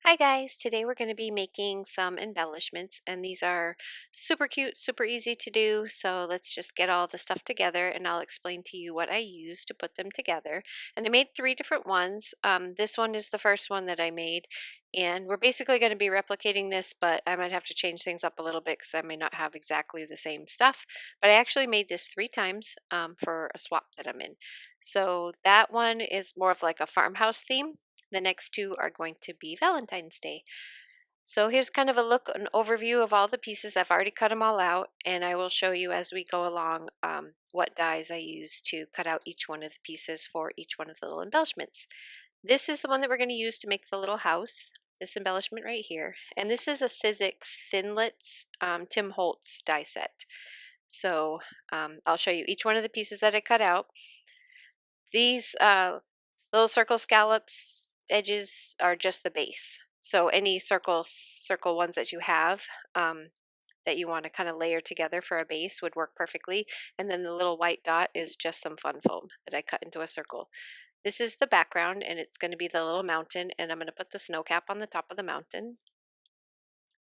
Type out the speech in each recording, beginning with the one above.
Hi guys, today we're going to be making some embellishments and these are super cute, super easy to do. So let's just get all the stuff together and I'll explain to you what I used to put them together. And I made three different ones. This one is the first one that I made and we're basically going to be replicating this, but I might have to change things up a little bit because I may not have exactly the same stuff. But I actually made this three times for a swap that I'm in. So that one is more of like a farmhouse theme. The next two are going to be Valentine's Day. So here's kind of a look, an overview of all the pieces. I've already cut them all out, and I will show you as we go along what dies I use to cut out each one of the pieces for each one of the little embellishments. This is the one that we're going to use to make the little house, this embellishment right here. And this is a Sizzix Thinlits Tim Holtz die set. So I'll show you each one of the pieces that I cut out. These little circle scallops edges are just the base. So any circle ones that you have that you want to kind of layer together for a base would work perfectly. And then the little white dot is just some fun foam that I cut into a circle. This is the background and it's going to be the little mountain, and I'm going to put the snow cap on the top of the mountain.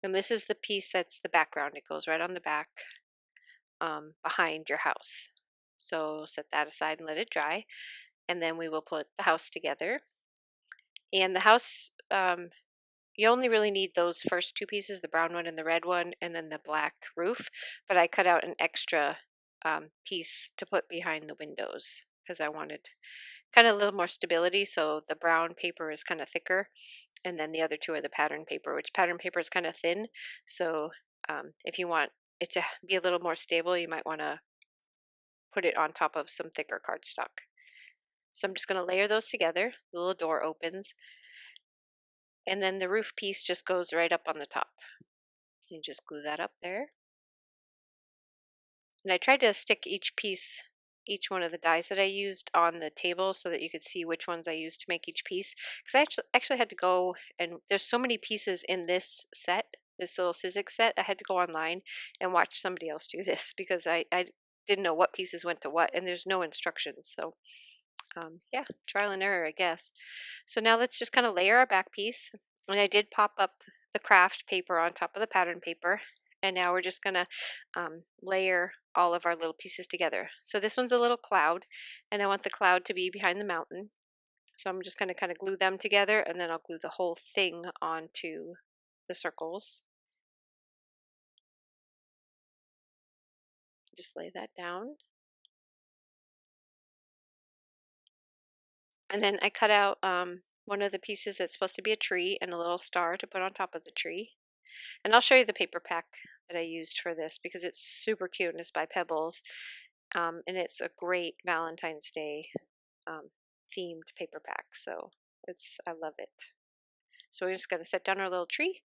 And this is the piece that's the background. It goes right on the back behind your house. So set that aside and let it dry. And then we will put the house together. And the house, you only really need those first two pieces, the brown one and the red one, and then the black roof. But I cut out an extra piece to put behind the windows because I wanted kind of a little more stability. So the brown paper is kind of thicker, and then the other two are the pattern paper, which pattern paper is kind of thin. So if you want it to be a little more stable, you might want to put it on top of some thicker cardstock. So I'm just going to layer those together. The little door opens. And then the roof piece just goes right up on the top. You just glue that up there. And I tried to stick each piece, each one of the dies that I used on the table so that you could see which ones I used to make each piece. Because I actually had to go, and there's so many pieces in this set, this little Sizzix set, I had to go online and watch somebody else do this because I didn't know what pieces went to what, and there's no instructions. So yeah, trial and error, I guess. So now let's just kind of layer our back piece. And I did pop up the craft paper on top of the pattern paper. And now we're just going to layer all of our little pieces together. So this one's a little cloud, and I want the cloud to be behind the mountain. So I'm just going to kind of glue them together, and then I'll glue the whole thing onto the circles. Just lay that down. And then I cut out one of the pieces that's supposed to be a tree and a little star to put on top of the tree. And I'll show you the paper pack that I used for this because it's super cute and it's by Pebbles. And it's a great Valentine's Day themed paper pack. So I love it. So we're just going to set down our little tree,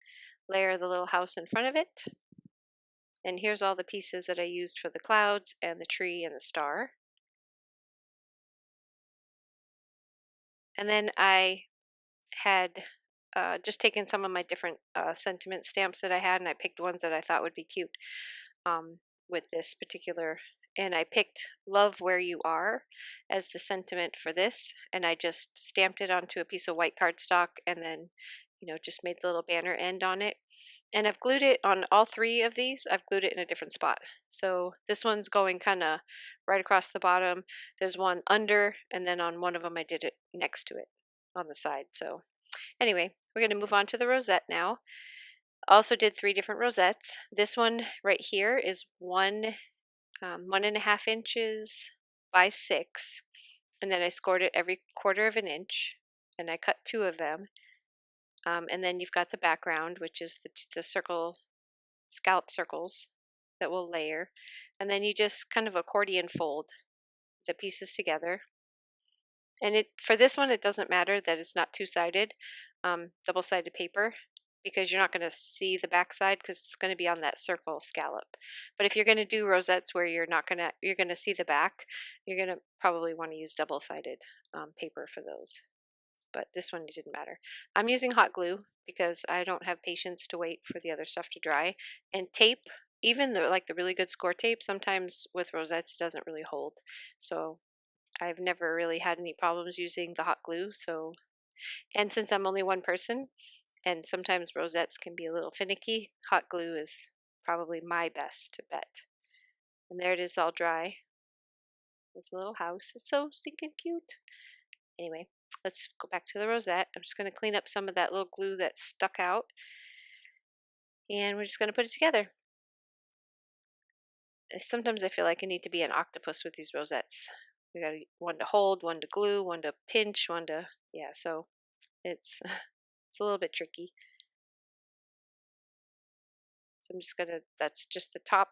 layer the little house in front of it. And here's all the pieces that I used for the clouds and the tree and the star. And then I had just taken some of my different sentiment stamps that I had, and I picked ones that I thought would be cute with this particular. And I picked "Love Where You Are" as the sentiment for this, and I just stamped it onto a piece of white cardstock, and then, just made the little banner end on it. And I've glued it on all three of these. I've glued it in a different spot. So this one's going kind of right across the bottom. There's one under, and then on one of them I did it next to it on the side. So anyway, we're going to move on to the rosette now. Also did three different rosettes. This one right here is 1.5 inches by 6, and then I scored it every 1/4 of an inch, and I cut 2 of them. And then you've got the background, which is the scallop circles that we'll layer. And then you just kind of accordion fold the pieces together. And for this one, it doesn't matter that it's not two-sided, double-sided paper, because you're not going to see the back side because it's going to be on that circle scallop. But if you're going to do rosettes where you're going to see the back, you're going to probably want to use double-sided paper for those. But this one didn't matter. I'm using hot glue because I don't have patience to wait for the other stuff to dry. And tape, even the really good score tape, sometimes with rosettes it doesn't really hold. So I've never really had any problems using the hot glue. And since I'm only one person, and sometimes rosettes can be a little finicky. Hot glue is probably my best bet. And there it is, all dry. This little house. It's so stinking cute. Anyway, let's go back to the rosette. I'm just going to clean up some of that little glue that stuck out, and we're just going to put it together. Sometimes I feel like I need to be an octopus with these rosettes. We got one to hold, one to glue, one to pinch, one to, yeah, so it's it's a little bit tricky. So I'm just gonna, that's just the top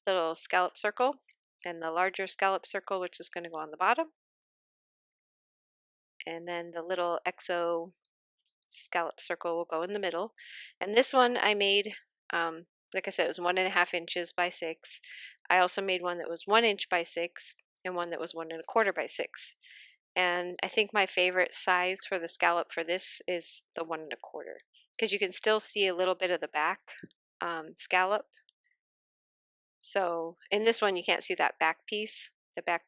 little scallop circle, and the larger scallop circle, which is going to go on the bottom, and then the little exo scallop circle will go in the middle. And this one I made, like I said, it was 1.5 inches by 6. I also made one that was 1 inch by 6 and one that was 1.25 by 6. And I think my favorite size for the scallop for this is the 1.25, because you can still see a little bit of the back scallop. So in this one you can't see that back piece, the back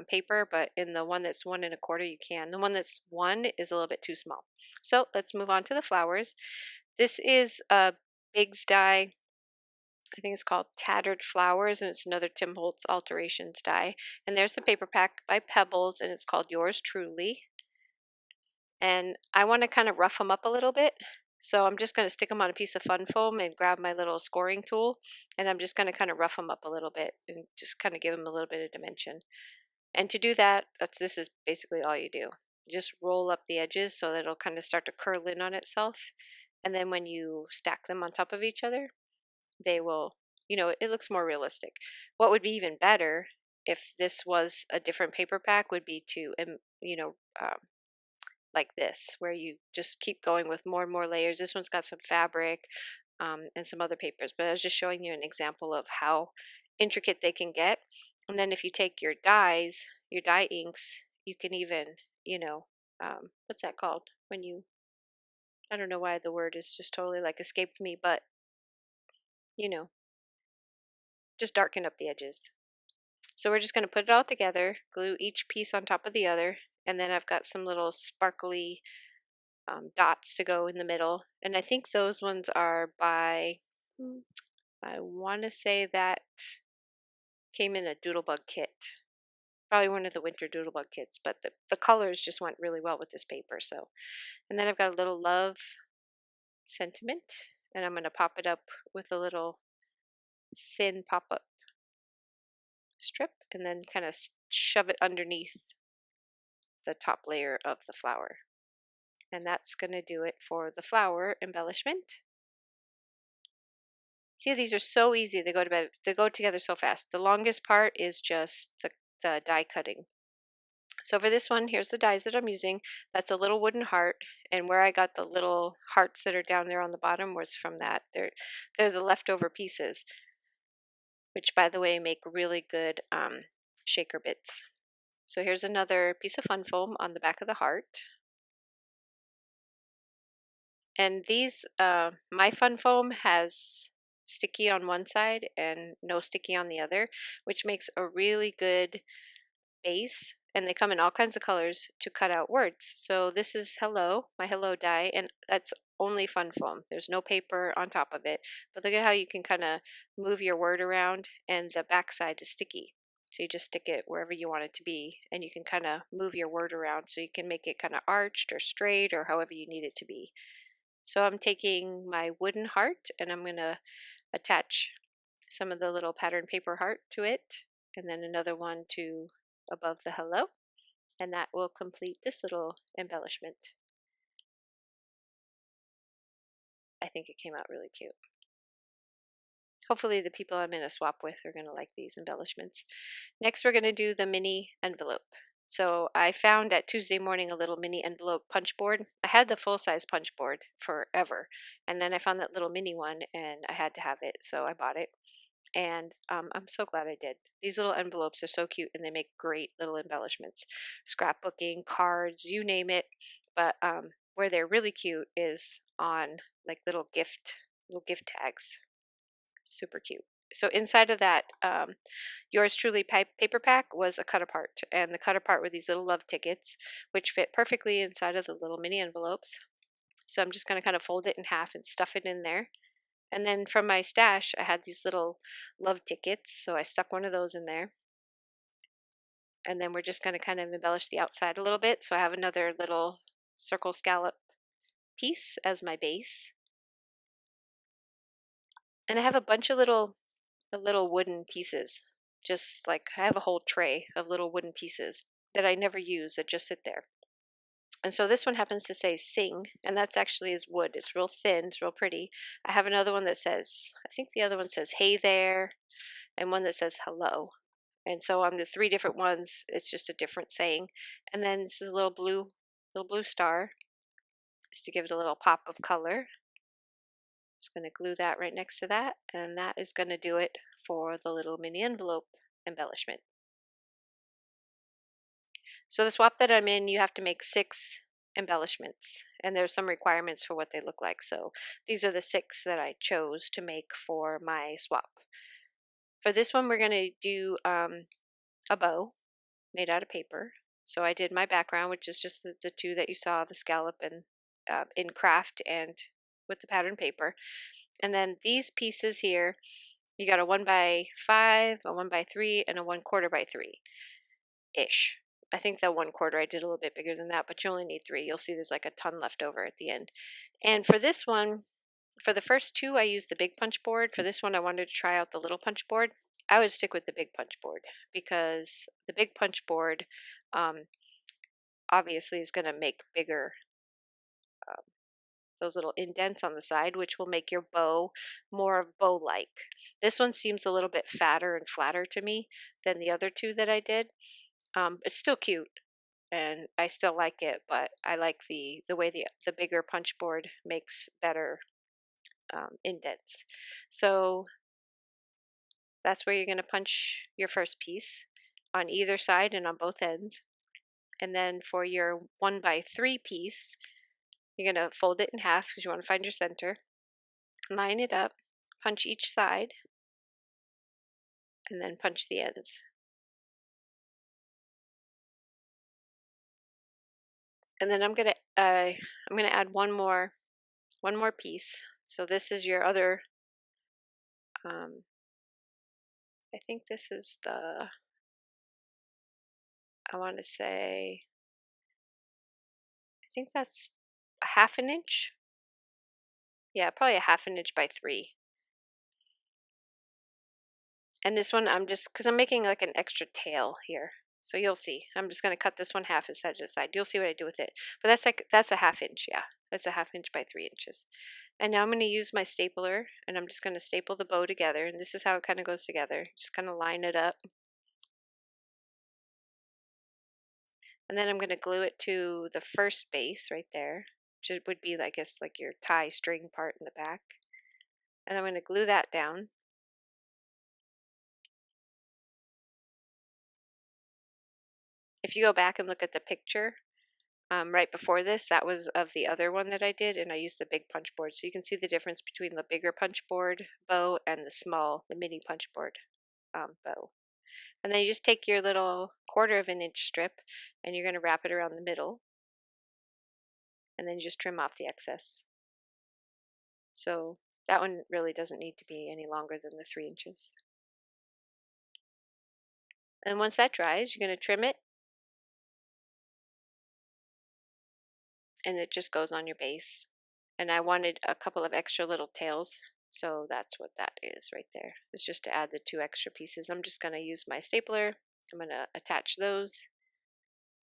paper, but in the one that's 1.25 you can. The one that's 1 is a little bit too small. So let's move on to the flowers. This is a Biggs die. I think it's called Tattered Flowers, and it's another Tim Holtz Alterations die. And there's the paper pack by Pebbles, and it's called Yours Truly. And I want to kind of rough them up a little bit. So I'm just going to stick them on a piece of fun foam and grab my little scoring tool, and I'm just going to kind of rough them up a little bit and just kind of give them a little bit of dimension. And to do that, this is basically all you do. Just roll up the edges so that it'll kind of start to curl in on itself. And then when you stack them on top of each other, they will, it looks more realistic. What would be even better if this was a different paper pack would be to, like this, where you just keep going with more and more layers. This one's got some fabric and some other papers, but I was just showing you an example of how intricate they can get. And then if you take your dyes, your dye inks, you can even, what's that called? When you, I don't know why the word is just totally like escaped me, but, just darken up the edges. So we're just going to put it all together, glue each piece on top of the other, and then I've got some little sparkly dots to go in the middle. And I think those ones are by, I want to say that came in a Doodlebug kit. Probably one of the winter Doodlebug kits, but the colors just went really well with this paper. So, and then I've got a little love sentiment, and I'm going to pop it up with a little thin pop-up strip, and then kind of shove it underneath the top layer of the flower. And that's going to do it for the flower embellishment. See, these are so easy. They go together so fast. The longest part is just the die cutting. So for this one, here's the dies that I'm using. That's a little wooden heart, and where I got the little hearts that are down there on the bottom was from that. They're the leftover pieces, which by the way make really good shaker bits. So here's another piece of fun foam on the back of the heart. And these, my fun foam has sticky on one side and no sticky on the other, which makes a really good base. And they come in all kinds of colors to cut out words. So this is hello, my hello die, and that's only fun foam. There's no paper on top of it. But look at how you can kind of move your word around, and the back side is sticky. So you just stick it wherever you want it to be, and you can kind of move your word around so you can make it kind of arched or straight or however you need it to be. So I'm taking my wooden heart and I'm going to attach some of the little pattern paper heart to it, and then another one to above the hello, and that will complete this little embellishment. I think it came out really cute. Hopefully the people I'm going to swap with are going to like these embellishments. Next we're going to do the mini envelope. So I found at Tuesday morning a little mini envelope punch board. I had the full-size punch board forever, and then I found that little mini one and I had to have it, so I bought it. And I'm so glad I did. These little envelopes are so cute, and they make great little embellishments. Scrapbooking, cards, you name it. But where they're really cute is on like little gift tags. Super cute. So inside of that, Yours Truly paper pack was a cut apart, and the cut apart were these little love tickets, which fit perfectly inside of the little mini envelopes. So I'm just going to kind of fold it in half and stuff it in there. And then from my stash, I had these little love tickets, so I stuck one of those in there. And then we're just going to kind of embellish the outside a little bit. So I have another little circle scallop piece as my base. And I have a bunch of little wooden pieces. Just like I have a whole tray of little wooden pieces that I never use that just sit there. And so this one happens to say sing, and that's actually is wood. It's real thin, it's real pretty. I have another one that says, I think the other one says hey there, and one that says hello. And so on the three different ones, it's just a different saying. And then this is a little blue star, just to give it a little pop of color. Just going to glue that right next to that, and that is going to do it for the little mini envelope embellishment. So the swap that I'm in, you have to make 6 embellishments, and there's some requirements for what they look like. So these are the 6 that I chose to make for my swap. For this one, we're going to do a bow made out of paper. So I did my background, which is just the 2 that you saw, the scallop and in craft and with the pattern paper. And then these pieces here, you got a 1x5, a 1x3, and a 1/4 by 3-ish. I think the 1/4 I did a little bit bigger than that, but you only need 3. You'll see there's like a ton left over at the end. And for this one, for the first 2, I used the big punch board. For this one, I wanted to try out the little punch board. I would stick with the big punch board because the big punch board obviously is going to make bigger those little indents on the side, which will make your bow more bow-like. This one seems a little bit fatter and flatter to me than the other 2 that I did. It's still cute and I still like it, but I like the way the bigger punch board makes better indents. So that's where you're going to punch your first piece on either side and on both ends. And then for your 1x3 piece, you're going to fold it in half because you want to find your center. Line it up, punch each side, and then punch the ends. And then I'm gonna add one more piece. So this is your other. I think this is the. I want to say. I think that's a 1/2 inch. Yeah, probably a 1/2 inch by 3. And this one I'm just, because I'm making like an extra tail here. So you'll see. I'm just going to cut this one half and side to side. You'll see what I do with it. But that's a 1/2 inch, yeah. That's a 1/2 inch by 3 inches. And now I'm going to use my stapler, and I'm just going to staple the bow together. And this is how it kind of goes together. Just kind of line it up. And then I'm going to glue it to the first base right there, which would be, I guess, like your tie string part in the back. And I'm going to glue that down. If you go back and look at the picture right before this, that was of the other one that I did, and I used the big punch board. So you can see the difference between the bigger punch board bow and the mini punch board bow. And then you just take your little 1/4 inch strip and you're going to wrap it around the middle, and then you just trim off the excess. So that one really doesn't need to be any longer than the 3 inches. And once that dries, you're going to trim it, and it just goes on your base. And I wanted a couple of extra little tails, so that's what that is right there. It's just to add the 2 extra pieces. I'm just going to use my stapler. I'm going to attach those,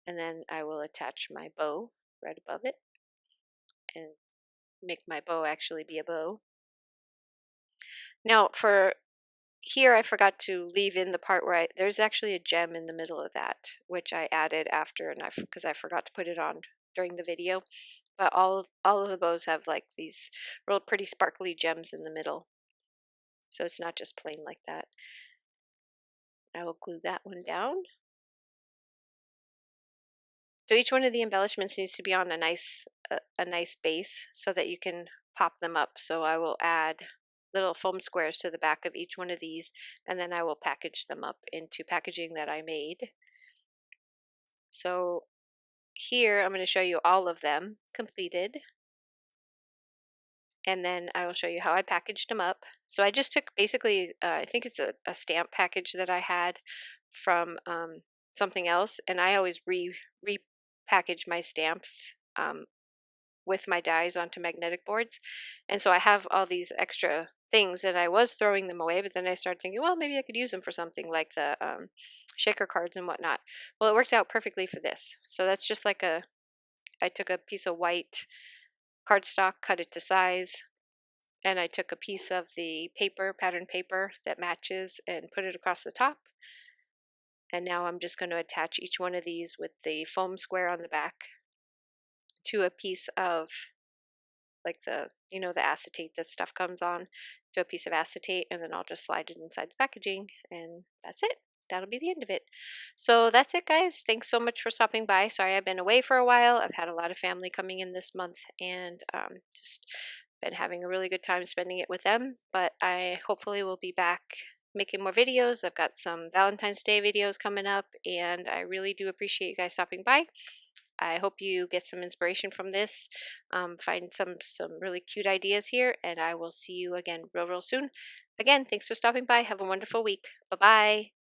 and then I will attach my bow right above it and make my bow actually be a bow. Now for here, I forgot to leave in the part where there's actually a gem in the middle of that, which I added after, and because I forgot to put it on during the video. But all of the bows have like these real pretty sparkly gems in the middle, so it's not just plain like that. I will glue that one down. So each one of the embellishments needs to be on a nice base so that you can pop them up. So I will add little foam squares to the back of each one of these, and then I will package them up into packaging that I made. So here I'm going to show you all of them completed. and then I will show you how I packaged them up. So I just took basically, I think it's a stamp package that I had from something else, and I always repackage my stamps with my dies onto magnetic boards. And so I have all these extra things, and I was throwing them away, but then I started thinking, well, maybe I could use them for something like the shaker cards and whatnot. Well, it worked out perfectly for this. So that's just like I took a piece of white cardstock, cut it to size, and I took a piece of the paper, pattern paper that matches, and put it across the top. And now I'm just going to attach each one of these with the foam square on the back to a piece of like the acetate that stuff comes on, to a piece of acetate, and then I'll just slide it inside the packaging, and that's it. That'll be the end of it. So that's it, guys. Thanks so much for stopping by. Sorry I've been away for a while. I've had a lot of family coming in this month, and just been having a really good time spending it with them. But I hopefully will be back making more videos. I've got some Valentine's Day videos coming up, and I really do appreciate you guys stopping by. I hope you get some inspiration from this, find some really cute ideas here, and I will see you again real soon. Again, thanks for stopping by. Have a wonderful week. Bye bye.